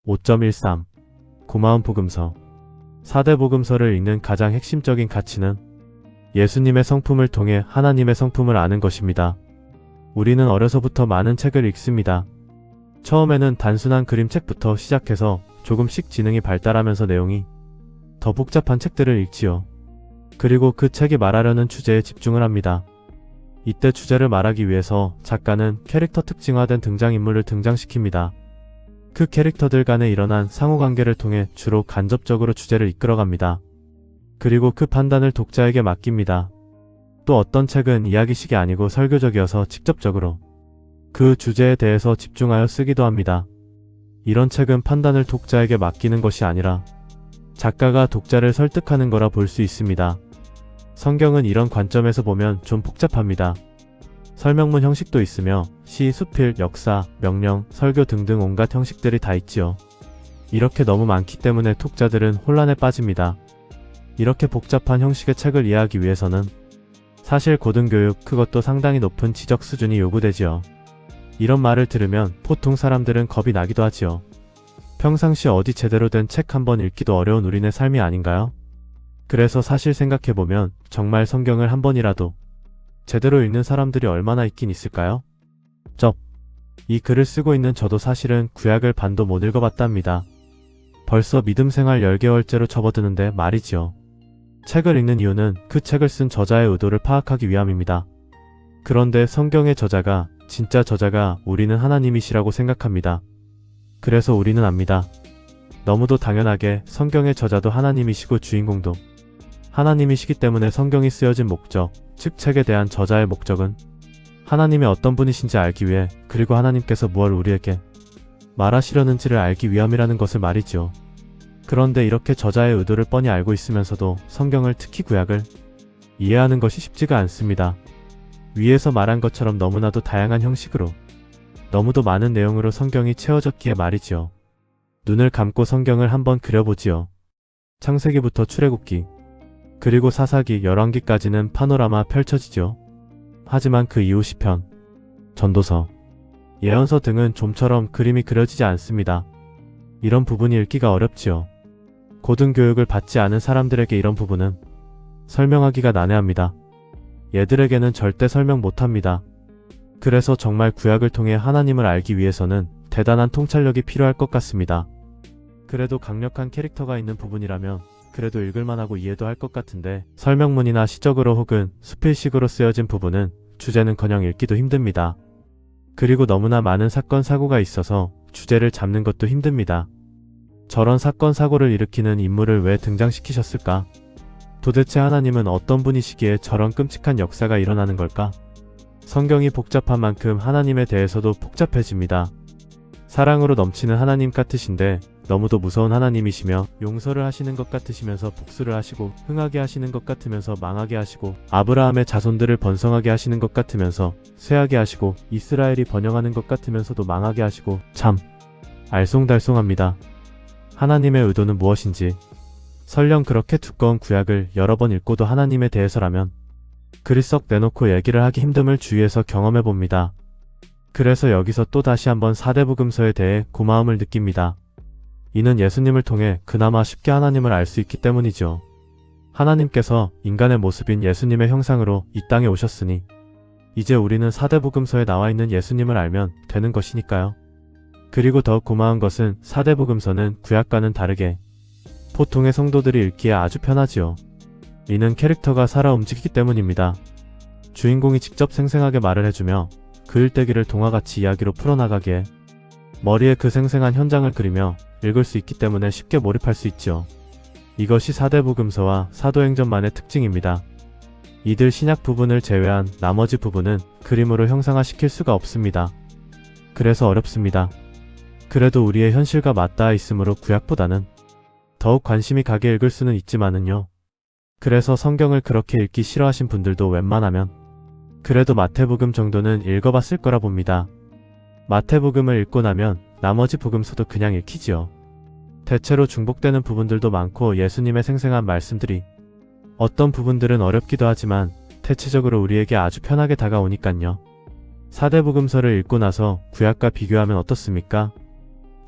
5.13 고마운 복음서 4대 복음서를 읽는 가장 핵심적인 가치는 예수님의 성품을 통해 하나님의 성품을 아는 것입니다. 우리는 어려서부터 많은 책을 읽습니다. 처음에는 단순한 그림책부터 시작해서 조금씩 지능이 발달하면서 내용이 더 복잡한 책들을 읽지요. 그리고 그 책이 말하려는 주제에 집중을 합니다. 이때 주제를 말하기 위해서 작가는 캐릭터 특징화된 등장인물을 등장시킵니다. 그 캐릭터들 간에 일어난 상호관계를 통해 주로 간접적으로 주제를 이끌어갑니다. 그리고 그 판단을 독자에게 맡깁니다. 또 어떤 책은 이야기식이 아니고 설교적이어서 직접적으로 그 주제에 대해서 집중하여 쓰기도 합니다. 이런 책은 판단을 독자에게 맡기는 것이 아니라 작가가 독자를 설득하는 거라 볼 수 있습니다. 성경은 이런 관점에서 보면 좀 복잡합니다. 설명문 형식도 있으며 시, 수필, 역사, 명령, 설교 등등 온갖 형식들이 다 있지요. 이렇게 너무 많기 때문에 독자들은 혼란에 빠집니다. 이렇게 복잡한 형식의 책을 이해하기 위해서는 사실 고등교육, 그것도 상당히 높은 지적 수준이 요구되지요. 이런 말을 들으면 보통 사람들은 겁이 나기도 하지요. 평상시 어디 제대로 된 책 한 번 읽기도 어려운 우리네 삶이 아닌가요? 그래서 사실 생각해보면 정말 성경을 한 번이라도 제대로 읽는 사람들이 얼마나 있긴 있을까요? 이 글을 쓰고 있는 저도 사실은 구약을 반도 못 읽어봤답니다. 벌써 믿음 생활 10개월째로 접어드는데 말이지요. 책을 읽는 이유는 그 책을 쓴 저자의 의도를 파악하기 위함입니다. 그런데 성경의 저자가, 진짜 저자가 우리는 하나님이시라고 생각합니다. 그래서 우리는 압니다. 너무도 당연하게 성경의 저자도 하나님이시고 주인공도 하나님이시기 때문에 성경이 쓰여진 목적, 즉 책에 대한 저자의 목적은 하나님의 어떤 분이신지 알기 위해, 그리고 하나님께서 무엇을 우리에게 말하시려는지를 알기 위함이라는 것을 말이죠. 그런데 이렇게 저자의 의도를 뻔히 알고 있으면서도 성경을, 특히 구약을 이해하는 것이 쉽지가 않습니다. 위에서 말한 것처럼 너무나도 다양한 형식으로 너무도 많은 내용으로 성경이 채워졌기에 말이지요. 눈을 감고 성경을 한번 그려보지요. 창세기부터 출애굽기, 그리고 사사기, 열왕기까지는 파노라마 펼쳐지죠. 하지만 그 이후 시편, 전도서, 예언서 등은 좀처럼 그림이 그려지지 않습니다. 이런 부분이 읽기가 어렵지요. 고등교육을 받지 않은 사람들에게 이런 부분은 설명하기가 난해합니다. 얘들에게는 절대 설명 못합니다. 그래서 정말 구약을 통해 하나님을 알기 위해서는 대단한 통찰력이 필요할 것 같습니다. 그래도 강력한 캐릭터가 있는 부분이라면 그래도 읽을만하고 이해도 할 것 같은데, 설명문이나 시적으로 혹은 수필식으로 쓰여진 부분은 주제는커녕 읽기도 힘듭니다. 그리고 너무나 많은 사건 사고가 있어서 주제를 잡는 것도 힘듭니다. 저런 사건 사고를 일으키는 인물을 왜 등장시키셨을까? 도대체 하나님은 어떤 분이시기에 저런 끔찍한 역사가 일어나는 걸까? 성경이 복잡한 만큼 하나님에 대해서도 복잡해집니다. 사랑으로 넘치는 하나님 같으신데 너무도 무서운 하나님이시며, 용서를 하시는 것 같으시면서 복수를 하시고, 흥하게 하시는 것 같으면서 망하게 하시고, 아브라함의 자손들을 번성하게 하시는 것 같으면서 쇠하게 하시고, 이스라엘이 번영하는 것 같으면서도 망하게 하시고, 참 알쏭달쏭합니다. 하나님의 의도는 무엇인지, 설령 그렇게 두꺼운 구약을 여러 번 읽고도 하나님에 대해서라면 글이 썩 내놓고 얘기를 하기 힘듦을 주위에서 경험해봅니다. 그래서 여기서 또 다시 한번 4대 복음서에 대해 고마움을 느낍니다. 이는 예수님을 통해 그나마 쉽게 하나님을 알 수 있기 때문이죠. 하나님께서 인간의 모습인 예수님의 형상으로 이 땅에 오셨으니 이제 우리는 4대 복음서에 나와 있는 예수님을 알면 되는 것이니까요. 그리고 더욱 고마운 것은 4대 복음서는 구약과는 다르게 보통의 성도들이 읽기에 아주 편하지요. 이는 캐릭터가 살아 움직이기 때문입니다. 주인공이 직접 생생하게 말을 해주며 그을대기를 동화같이 이야기로 풀어나가기에 머리에 그 생생한 현장을 그리며 읽을 수 있기 때문에 쉽게 몰입할 수 있죠. 이것이 4대 복음서와 사도행전만의 특징입니다. 이들 신약 부분을 제외한 나머지 부분은 그림으로 형상화시킬 수가 없습니다. 그래서 어렵습니다. 그래도 우리의 현실과 맞닿아 있으므로 구약보다는 더욱 관심이 가게 읽을 수는 있지만은요. 그래서 성경을 그렇게 읽기 싫어하신 분들도 웬만하면 그래도 마태복음 정도는 읽어봤을 거라 봅니다. 마태복음을 읽고 나면 나머지 복음서도 그냥 읽히지요. 대체로 중복되는 부분들도 많고 예수님의 생생한 말씀들이 어떤 부분들은 어렵기도 하지만 대체적으로 우리에게 아주 편하게 다가오니깐요. 4대 복음서를 읽고 나서 구약과 비교하면 어떻습니까?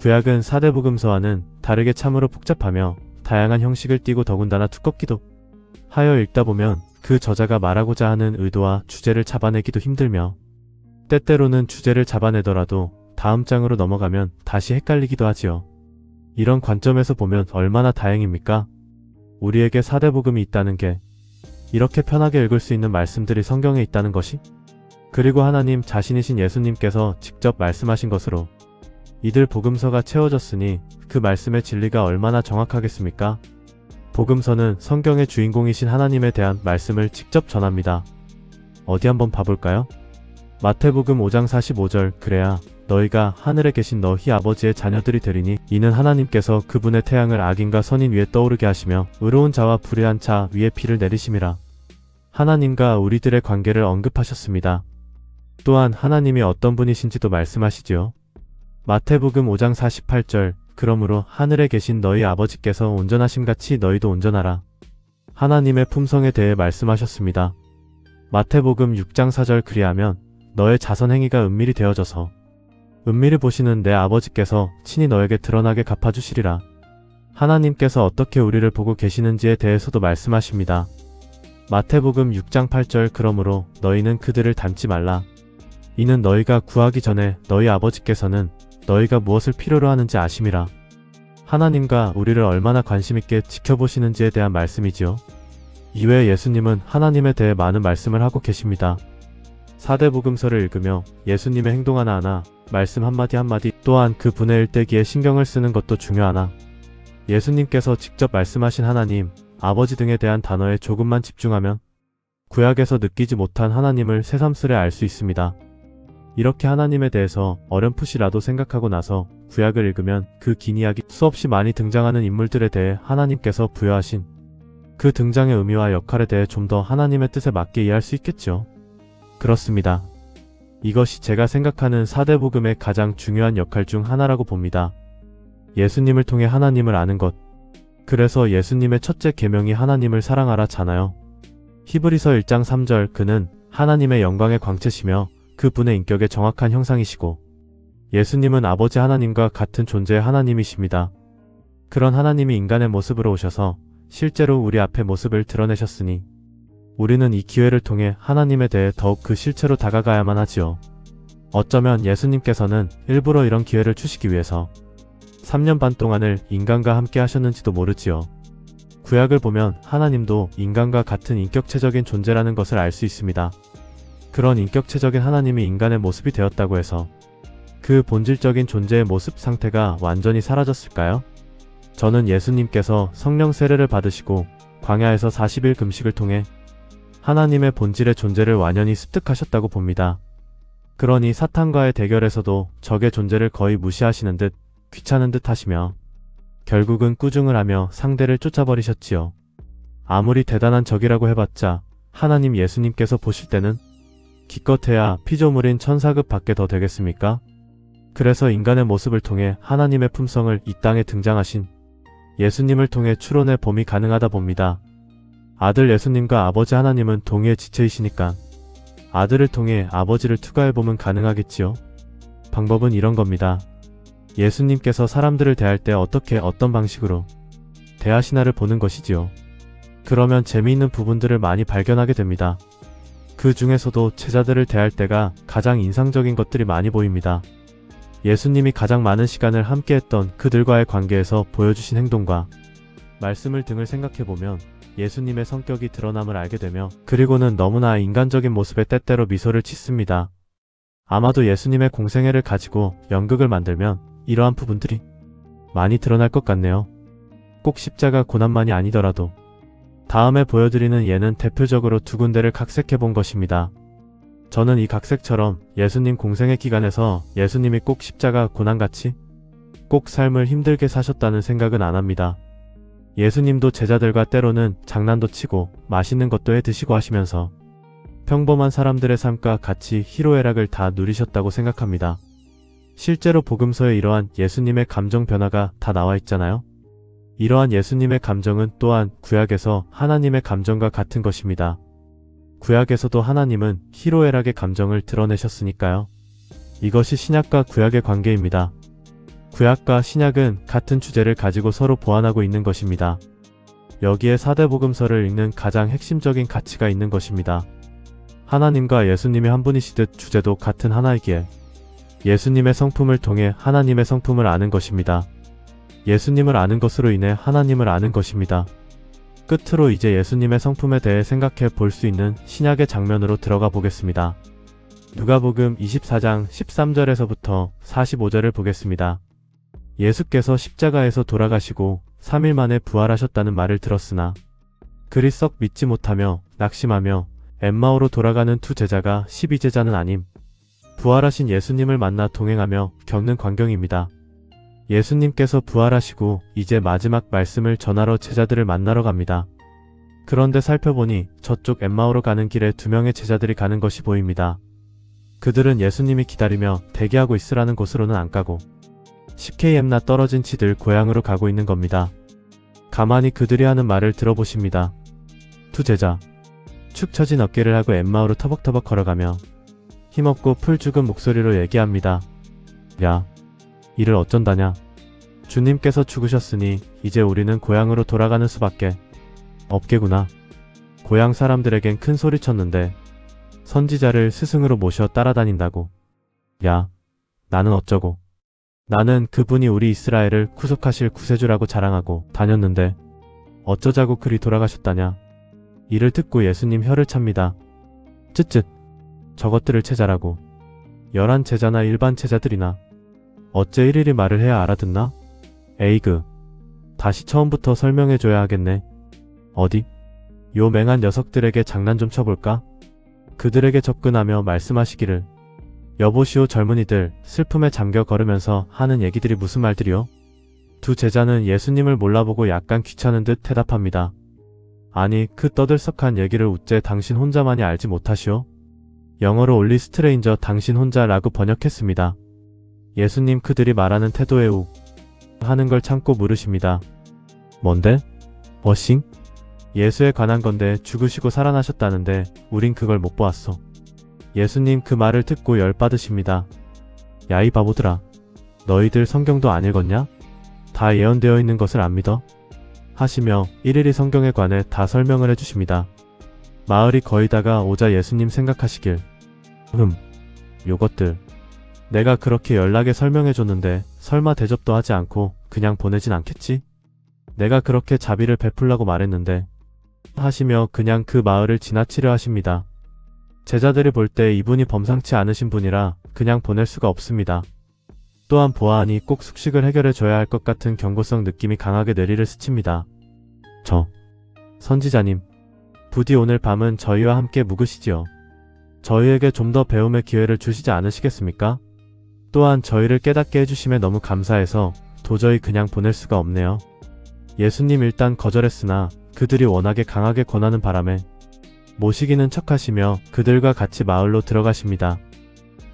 구약은 4대 복음서와는 다르게 참으로 복잡하며 다양한 형식을 띠고 더군다나 두껍기도 하여 읽다 보면 그 저자가 말하고자 하는 의도와 주제를 잡아내기도 힘들며 때때로는 주제를 잡아내더라도 다음 장으로 넘어가면 다시 헷갈리기도 하지요. 이런 관점에서 보면 얼마나 다행입니까? 우리에게 4대 복음이 있다는 게, 이렇게 편하게 읽을 수 있는 말씀들이 성경에 있다는 것이, 그리고 하나님 자신이신 예수님께서 직접 말씀하신 것으로 이들 복음서가 채워졌으니 그 말씀의 진리가 얼마나 정확하겠습니까? 복음서는 성경의 주인공이신 하나님에 대한 말씀을 직접 전합니다. 어디 한번 봐볼까요? 마태복음 5장 45절 그래야 너희가 하늘에 계신 너희 아버지의 자녀들이 되리니 이는 하나님께서 그분의 태양을 악인과 선인 위에 떠오르게 하시며 의로운 자와 불의한 자 위에 비를 내리심이라. 하나님과 우리들의 관계를 언급하셨습니다. 또한 하나님이 어떤 분이신지도 말씀하시지요. 마태복음 5장 48절 그러므로 하늘에 계신 너희 아버지께서 온전하심같이 너희도 온전하라. 하나님의 품성에 대해 말씀하셨습니다. 마태복음 6장 4절 그리하면 너의 자선 행위가 은밀히 되어져서 은밀히 보시는 내 아버지께서 친히 너에게 드러나게 갚아주시리라. 하나님께서 어떻게 우리를 보고 계시는지에 대해서도 말씀하십니다. 마태복음 6장 8절 그러므로 너희는 그들을 닮지 말라. 이는 너희가 구하기 전에 너희 아버지께서는 너희가 무엇을 필요로 하는지 아심이라. 하나님과 우리를 얼마나 관심있게 지켜보시는지에 대한 말씀이지요. 이외에 예수님은 하나님에 대해 많은 말씀을 하고 계십니다. 4대 복음서를 읽으며 예수님의 행동 하나하나, 말씀 한마디 한마디, 또한 그 분의 일대기에 신경을 쓰는 것도 중요하나 예수님께서 직접 말씀하신 하나님, 아버지 등에 대한 단어에 조금만 집중하면 구약에서 느끼지 못한 하나님을 새삼스레 알 수 있습니다. 이렇게 하나님에 대해서 어렴풋이라도 생각하고 나서 구약을 읽으면 그 긴 이야기, 수없이 많이 등장하는 인물들에 대해 하나님께서 부여하신 그 등장의 의미와 역할에 대해 좀 더 하나님의 뜻에 맞게 이해할 수 있겠죠. 그렇습니다. 이것이 제가 생각하는 4대 복음의 가장 중요한 역할 중 하나라고 봅니다. 예수님을 통해 하나님을 아는 것. 그래서 예수님의 첫째 계명이 하나님을 사랑하라잖아요. 히브리서 1장 3절 그는 하나님의 영광의 광채시며 그 분의 인격의 정확한 형상이시고 예수님은 아버지 하나님과 같은 존재의 하나님이십니다. 그런 하나님이 인간의 모습으로 오셔서 실제로 우리 앞에 모습을 드러내셨으니 우리는 이 기회를 통해 하나님에 대해 더욱 그 실체로 다가가야만 하지요. 어쩌면 예수님께서는 일부러 이런 기회를 주시기 위해서 3년 반 동안을 인간과 함께 하셨는지도 모르지요. 구약을 보면 하나님도 인간과 같은 인격체적인 존재라는 것을 알 수 있습니다. 그런 인격체적인 하나님이 인간의 모습이 되었다고 해서 그 본질적인 존재의 모습 상태가 완전히 사라졌을까요? 저는 예수님께서 성령 세례를 받으시고 광야에서 40일 금식을 통해 하나님의 본질의 존재를 완연히 습득하셨다고 봅니다. 그러니 사탄과의 대결에서도 적의 존재를 거의 무시하시는 듯 귀찮은 듯 하시며 결국은 꾸중을 하며 상대를 쫓아버리셨지요. 아무리 대단한 적이라고 해봤자 하나님 예수님께서 보실 때는 기껏해야 피조물인 천사급 밖에 더 되겠습니까? 그래서 인간의 모습을 통해 하나님의 품성을 이 땅에 등장하신 예수님을 통해 추론의 봄이 가능하다 봅니다. 아들 예수님과 아버지 하나님은 동일의 지체이시니까 아들을 통해 아버지를 투과해보면 가능하겠지요. 방법은 이런 겁니다. 예수님께서 사람들을 대할 때 어떻게 어떤 방식으로 대하시나를 보는 것이지요. 그러면 재미있는 부분들을 많이 발견하게 됩니다. 그 중에서도 제자들을 대할 때가 가장 인상적인 것들이 많이 보입니다. 예수님이 가장 많은 시간을 함께했던 그들과의 관계에서 보여주신 행동과 말씀을 등을 생각해보면 예수님의 성격이 드러남을 알게 되며 그리고는 너무나 인간적인 모습에 때때로 미소를 짓습니다. 아마도 예수님의 공생애를 가지고 연극을 만들면 이러한 부분들이 많이 드러날 것 같네요. 꼭 십자가 고난만이 아니더라도 다음에 보여드리는 예는 대표적으로 두 군데를 각색해본 것입니다. 저는 이 각색처럼 예수님 공생애 기간에서 예수님이 꼭 십자가 고난같이 꼭 삶을 힘들게 사셨다는 생각은 안 합니다. 예수님도 제자들과 때로는 장난도 치고 맛있는 것도 해 드시고 하시면서 평범한 사람들의 삶과 같이 희로애락을 다 누리셨다고 생각합니다. 실제로 복음서에 이러한 예수님의 감정 변화가 다 나와 있잖아요. 이러한 예수님의 감정은 또한 구약에서 하나님의 감정과 같은 것입니다. 구약에서도 하나님은 희로애락의 감정을 드러내셨으니까요. 이것이 신약과 구약의 관계입니다. 구약과 신약은 같은 주제를 가지고 서로 보완하고 있는 것입니다. 여기에 4대 복음서를 읽는 가장 핵심적인 가치가 있는 것입니다. 하나님과 예수님이 한 분이시듯 주제도 같은 하나이기에 예수님의 성품을 통해 하나님의 성품을 아는 것입니다. 예수님을 아는 것으로 인해 하나님을 아는 것입니다. 끝으로 이제 예수님의 성품에 대해 생각해 볼 수 있는 신약의 장면으로 들어가 보겠습니다. 누가복음 24장 13절에서부터 45절을 보겠습니다. 예수께서 십자가에서 돌아가시고 3일 만에 부활하셨다는 말을 들었으나 그리 썩 믿지 못하며 낙심하며 엠마오로 돌아가는 두 제자가 12제자는 아님 부활하신 예수님을 만나 동행하며 겪는 광경입니다. 예수님께서 부활하시고 이제 마지막 말씀을 전하러 제자들을 만나러 갑니다. 그런데 살펴보니 저쪽 엠마오로 가는 길에 2명의 제자들이 가는 것이 보입니다. 그들은 예수님이 기다리며 대기하고 있으라는 곳으로는 안 가고 10km나 떨어진 지들 고향으로 가고 있는 겁니다. 가만히 그들이 하는 말을 들어보십니다. 두 제자 축 처진 어깨를 하고 엠마오로 터벅터벅 걸어가며 힘없고 풀 죽은 목소리로 얘기합니다. 야, 이를 어쩐다냐. 주님께서 죽으셨으니 이제 우리는 고향으로 돌아가는 수밖에 없겠구나. 고향 사람들에겐 큰 소리쳤는데 선지자를 스승으로 모셔 따라다닌다고. 야, 나는 어쩌고. 나는 그분이 우리 이스라엘을 구속하실 구세주라고 자랑하고 다녔는데 어쩌자고 그리 돌아가셨다냐. 이를 듣고 예수님 혀를 찹니다. 쯧쯧. 저것들을 제자라고. 11제자나 일반 제자들이나 어째 일일이 말을 해야 알아듣나? 에이그. 다시 처음부터 설명해줘야 하겠네. 어디? 요 맹한 녀석들에게 장난 좀 쳐볼까? 그들에게 접근하며 말씀하시기를. 여보시오 젊은이들, 슬픔에 잠겨 걸으면서 하는 얘기들이 무슨 말들이요? 두 제자는 예수님을 몰라보고 약간 귀찮은 듯 대답합니다. 아니, 그 떠들썩한 얘기를 우째 당신 혼자만이 알지 못하시오? 영어로 올리 스트레인저 당신 혼자라고 번역했습니다. 예수님 그들이 말하는 태도에 욱 하는 걸 참고 물으십니다. 뭔데? 워싱? 예수에 관한 건데 죽으시고 살아나셨다는데 우린 그걸 못 보았어. 예수님 그 말을 듣고 열받으십니다. 야 이 바보들아. 너희들 성경도 안 읽었냐? 다 예언되어 있는 것을 안 믿어? 하시며 일일이 성경에 관해 다 설명을 해주십니다. 마을이 거의 다가 오자 예수님 생각하시길. 요것들. 내가 그렇게 연락에 설명해줬는데 설마 대접도 하지 않고 그냥 보내진 않겠지? 내가 그렇게 자비를 베풀라고 말했는데 하시며 그냥 그 마을을 지나치려 하십니다. 제자들이 볼 때 이분이 범상치 않으신 분이라 그냥 보낼 수가 없습니다. 또한 보아하니 꼭 숙식을 해결해 줘야 할 것 같은 경고성 느낌이 강하게 뇌리를 스칩니다. 선지자님, 부디 오늘 밤은 저희와 함께 묵으시지요. 저희에게 좀 더 배움의 기회를 주시지 않으시겠습니까? 또한 저희를 깨닫게 해주심에 너무 감사해서 도저히 그냥 보낼 수가 없네요. 예수님 일단 거절했으나 그들이 워낙에 강하게 권하는 바람에 모시기는 척하시며 그들과 같이 마을로 들어가십니다.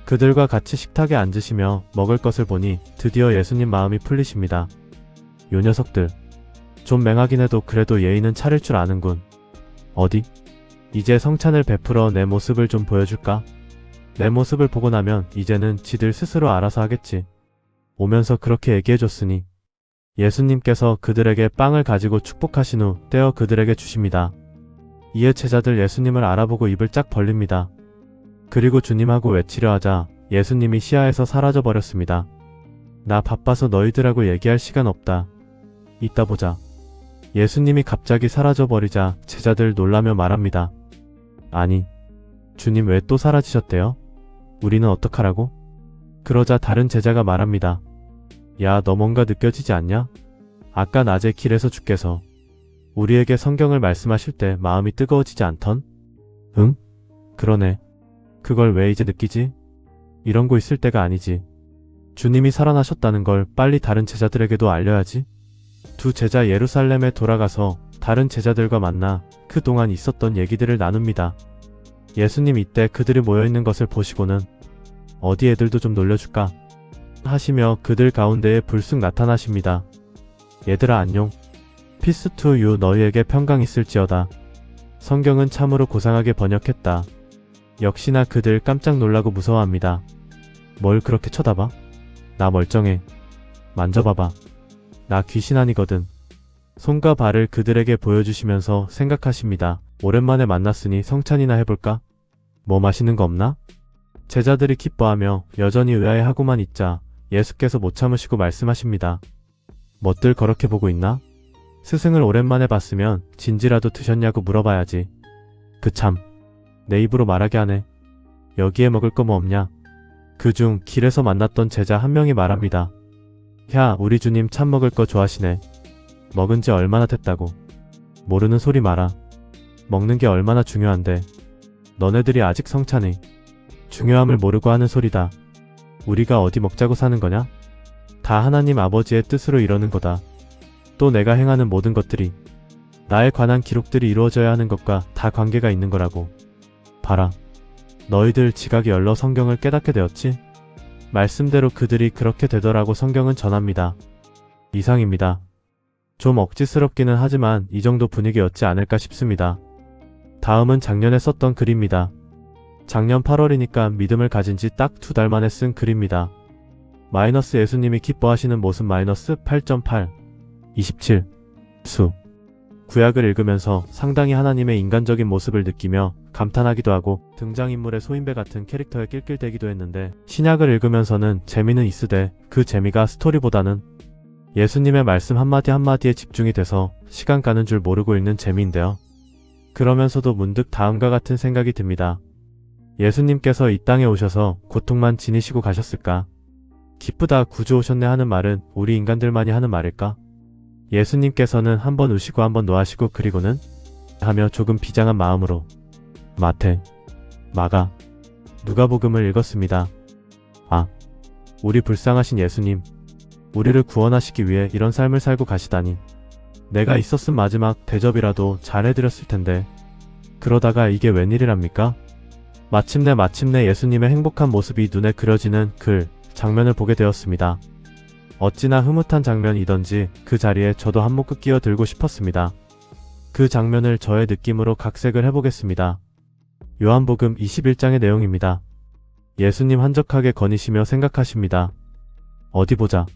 그들과 같이 식탁에 앉으시며 먹을 것을 보니 드디어 예수님 마음이 풀리십니다. 요 녀석들. 좀 맹하긴 해도 그래도 예의는 차릴 줄 아는군. 어디? 이제 성찬을 베풀어 내 모습을 좀 보여줄까? 내 모습을 보고 나면 이제는 지들 스스로 알아서 하겠지. 오면서 그렇게 얘기해줬으니 예수님께서 그들에게 빵을 가지고 축복하신 후 떼어 그들에게 주십니다. 이에 제자들 예수님을 알아보고 입을 짝 벌립니다. 그리고 주님하고 외치려 하자 예수님이 시야에서 사라져 버렸습니다. 나 바빠서 너희들하고 얘기할 시간 없다. 이따 보자. 예수님이 갑자기 사라져 버리자 제자들 놀라며 말합니다. 아니, 주님 왜 또 사라지셨대요? 우리는 어떡하라고? 그러자 다른 제자가 말합니다. 야, 너 뭔가 느껴지지 않냐? 아까 낮에 길에서 주께서 우리에게 성경을 말씀하실 때 마음이 뜨거워지지 않던? 응? 그러네. 그걸 왜 이제 느끼지? 이런 거 있을 때가 아니지. 주님이 살아나셨다는 걸 빨리 다른 제자들에게도 알려야지. 두 제자 예루살렘에 돌아가서 다른 제자들과 만나 그동안 있었던 얘기들을 나눕니다. 예수님 이때 그들이 모여있는 것을 보시고는 어디 애들도 좀 놀려줄까? 하시며 그들 가운데에 불쑥 나타나십니다. 얘들아 안녕. 피스 투 유 너희에게 평강 있을지어다. 성경은 참으로 고상하게 번역했다. 역시나 그들 깜짝 놀라고 무서워합니다. 뭘 그렇게 쳐다봐? 나 멀쩡해. 만져봐봐. 나 귀신 아니거든. 손과 발을 그들에게 보여주시면서 생각하십니다. 오랜만에 만났으니 성찬이나 해볼까? 뭐 맛있는 거 없나? 제자들이 기뻐하며 여전히 의아해하고만 있자 예수께서 못 참으시고 말씀하십니다. 뭣들 그렇게 보고 있나? 스승을 오랜만에 봤으면 진지라도 드셨냐고 물어봐야지. 그 참, 내 입으로 말하게 하네. 여기에 먹을 거 뭐 없냐? 그중 길에서 만났던 제자 한 명이 말합니다. 야, 우리 주님 참 먹을 거 좋아하시네. 먹은 지 얼마나 됐다고. 모르는 소리 마라. 먹는 게 얼마나 중요한데. 너네들이 아직 성찬이 중요함을 모르고 하는 소리다. 우리가 어디 먹자고 사는 거냐? 다 하나님 아버지의 뜻으로 이러는 거다. 또 내가 행하는 모든 것들이 나에 관한 기록들이 이루어져야 하는 것과 다 관계가 있는 거라고. 봐라. 너희들 지각이 열러 성경을 깨닫게 되었지? 말씀대로 그들이 그렇게 되더라고 성경은 전합니다. 이상입니다. 좀 억지스럽기는 하지만 이 정도 분위기였지 않을까 싶습니다. 다음은 작년에 썼던 글입니다. 작년 8월이니까 믿음을 가진 지 딱 2달 만에 쓴 글입니다. 마이너스 예수님이 기뻐하시는 모습 마이너스 8.8 27 수 구약을 읽으면서 상당히 하나님의 인간적인 모습을 느끼며 감탄하기도 하고 등장인물의 소인배 같은 캐릭터에 낄낄대기도 했는데 신약을 읽으면서는 재미는 있으되 그 재미가 스토리보다는 예수님의 말씀 한마디 한마디에 집중이 돼서 시간 가는 줄 모르고 읽는 재미인데요. 그러면서도 문득 다음과 같은 생각이 듭니다. 예수님께서 이 땅에 오셔서 고통만 지니시고 가셨을까? 기쁘다 구주 오셨네 하는 말은 우리 인간들만이 하는 말일까? 예수님께서는 한번 우시고 한번 노하시고 그리고는 하며 조금 비장한 마음으로 마태, 마가, 누가복음을 읽었습니다. 아, 우리 불쌍하신 예수님, 우리를 구원하시기 위해 이런 삶을 살고 가시다니. 내가 있었음 마지막 대접이라도 잘해드렸을 텐데. 그러다가 이게 웬일이랍니까? 마침내 예수님의 행복한 모습이 눈에 그려지는 장면을 보게 되었습니다. 어찌나 흐뭇한 장면이던지 그 자리에 저도 한몫 끼어들고 싶었습니다. 그 장면을 저의 느낌으로 각색을 해보겠습니다. 요한복음 21장의 내용입니다. 예수님 한적하게 거니시며 생각하십니다. 어디 보자.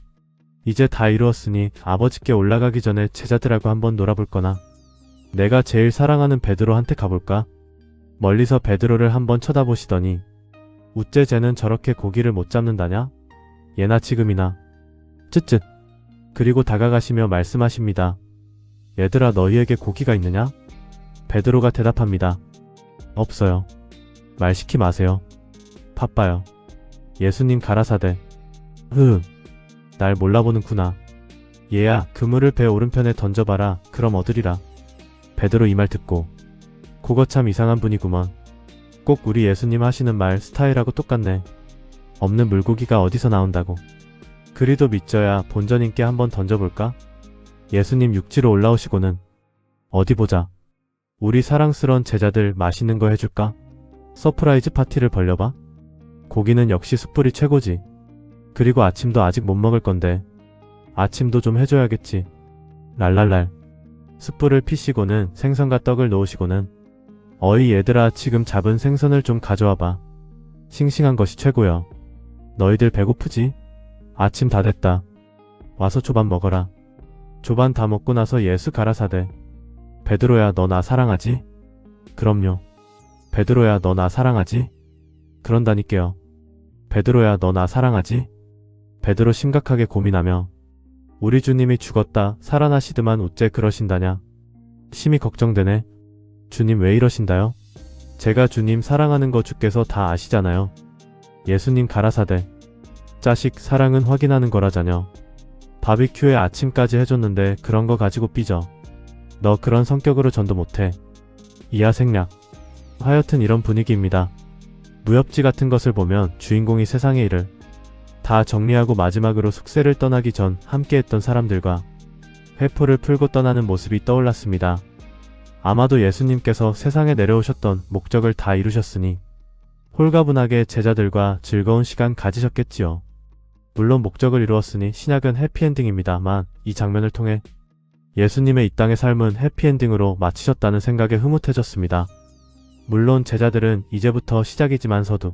이제 다 이루었으니 아버지께 올라가기 전에 제자들하고 한번 놀아볼거나. 내가 제일 사랑하는 베드로한테 가볼까? 멀리서 베드로를 한번 쳐다보시더니 우째 쟤는 저렇게 고기를 못 잡는다냐? 예나 지금이나. 쯧쯧. 그리고 다가가시며 말씀하십니다. 얘들아 너희에게 고기가 있느냐? 베드로가 대답합니다. 없어요. 말 시키 마세요. 바빠요. 예수님 가라사대. 날 몰라보는구나. 얘야 그물을 배 오른편에 던져봐라. 그럼 얻으리라. 베드로 이 말 듣고 그거 참 이상한 분이구먼. 꼭 우리 예수님 하시는 말 스타일하고 똑같네. 없는 물고기가 어디서 나온다고. 그리도 믿져야 본전인께 한번 던져볼까? 예수님 육지로 올라오시고는 어디 보자. 우리 사랑스런 제자들 맛있는 거 해줄까? 서프라이즈 파티를 벌려봐. 고기는 역시 숯불이 최고지. 그리고 아침도 아직 못 먹을 건데 아침도 좀 해줘야겠지. 랄랄랄. 숯불을 피시고는 생선과 떡을 놓으시고는 어이 얘들아 지금 잡은 생선을 좀 가져와봐. 싱싱한 것이 최고여. 너희들 배고프지? 아침 다 됐다. 와서 조반 먹어라. 조반 다 먹고 나서 예수 가라사대. 베드로야 너 나 사랑하지? 그럼요. 베드로야 너 나 사랑하지? 그런다니까요. 베드로야 너 나 사랑하지? 베드로 심각하게 고민하며 우리 주님이 죽었다 살아나시드만 어째 그러신다냐. 심히 걱정되네. 주님 왜 이러신다요? 제가 주님 사랑하는 거 주께서 다 아시잖아요. 예수님 가라사대. 자식 사랑은 확인하는 거라자녀. 바비큐에 아침까지 해줬는데 그런 거 가지고 삐져. 너 그런 성격으로 전도 못해. 이하 생략. 하여튼 이런 분위기입니다. 무협지 같은 것을 보면 주인공이 세상의 일을 다 정리하고 마지막으로 숙세를 떠나기 전 함께했던 사람들과 회포를 풀고 떠나는 모습이 떠올랐습니다. 아마도 예수님께서 세상에 내려오셨던 목적을 다 이루셨으니 홀가분하게 제자들과 즐거운 시간 가지셨겠지요. 물론 목적을 이루었으니 신약은 해피엔딩입니다만 이 장면을 통해 예수님의 이 땅의 삶은 해피엔딩으로 마치셨다는 생각에 흐뭇해졌습니다. 물론 제자들은 이제부터 시작이지만서도